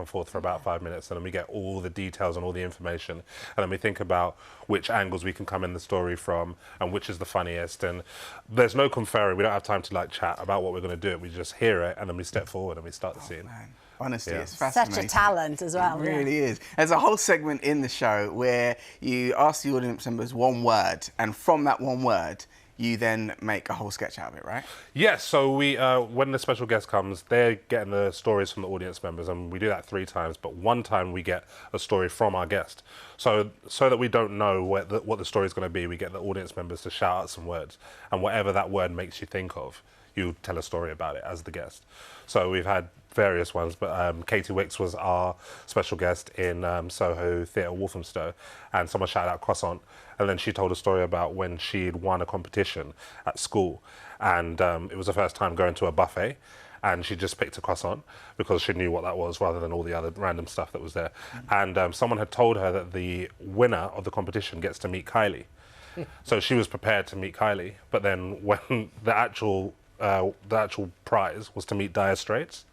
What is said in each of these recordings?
and forth for about 5 minutes, and then we get all the details and all the information, and then we think about which angles we can come in the story from and which is the funniest. And there's no conferring. We don't have time to like chat about what we're going to do. We just hear it and then we step forward and we start the scene. Man. Honestly, it's Such fascinating. a talent as well. It really is. There's a whole segment in the show where you ask the audience members one word, and from that one word, you then make a whole sketch out of it, right? Yes, so we, when the special guest comes, they're getting the stories from the audience members, and we do that 3 times, but 1 time we get a story from our guest. So that we don't know what the story is going to be, we get the audience members to shout out some words, and whatever that word makes you think of, you tell a story about it as the guest. So we've had various ones, but Katie Wicks was our special guest in Soho Theatre Walthamstow, and someone shouted out croissant, and then she told a story about when she'd won a competition at school, and it was the first time going to a buffet, and she just picked a croissant because she knew what that was rather than all the other random stuff that was there. And someone had told her that the winner of the competition gets to meet Kylie. So she was prepared to meet Kylie, but then when the actual prize was to meet Dire Straits.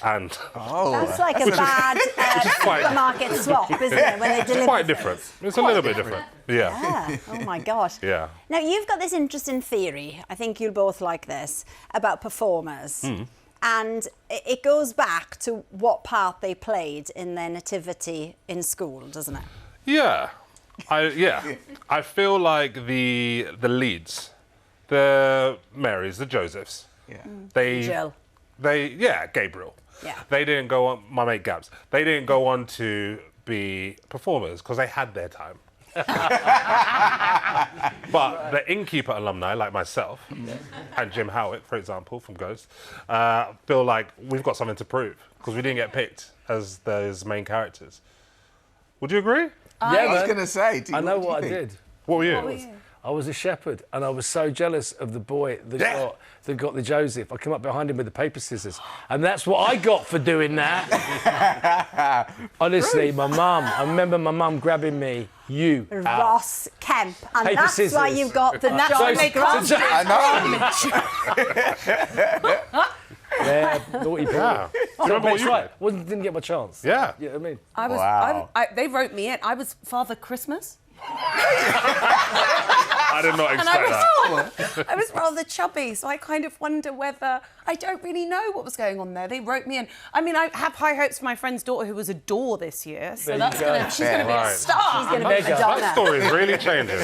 And that's like a bad supermarket swap, isn't it? When they deliver. It's quite different. It's a little bit different. Yeah. Oh my God. Yeah. Now you've got this interesting theory. I think you'll both like this about performers, and it goes back to what part they played in their nativity in school, doesn't it? Yeah. I feel like the leads, the Marys, the Josephs. Yeah. Gabriel. Yeah. They didn't go on, my mate Gabs, they didn't go on to be performers because they had their time. But the Innkeeper alumni, like myself, and Jim Howitt, for example, from Ghost, feel like we've got something to prove because we didn't get picked as those main characters. Would you agree? I was going to say, I know what I did. What were you? I was a shepherd, and I was so jealous of the boy that got the Joseph. I came up behind him with the paper scissors, and that's what I got for doing that. Honestly, my mum, I remember my mum grabbing me, Ross Kemp, and paper that's scissors. why you've got the John McGrath. I know. Yeah, naughty boy. Yeah. Do you remember what you did? Didn't get my chance. Yeah. You know what I mean? Wow. They wrote me in. I was Father Christmas. I did not expect that. I was rather chubby, so I kind of wonder whether... I don't really know what was going on there. They wrote me in. I mean, I have high hopes for my friend's daughter, who was a door this year, so she's going to be a star. She's going to be Mega. Madonna. That story is really changing.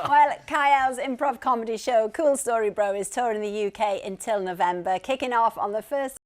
Well, KIELL's improv comedy show, Kool Story Bro, is touring the UK until November, kicking off on the 1st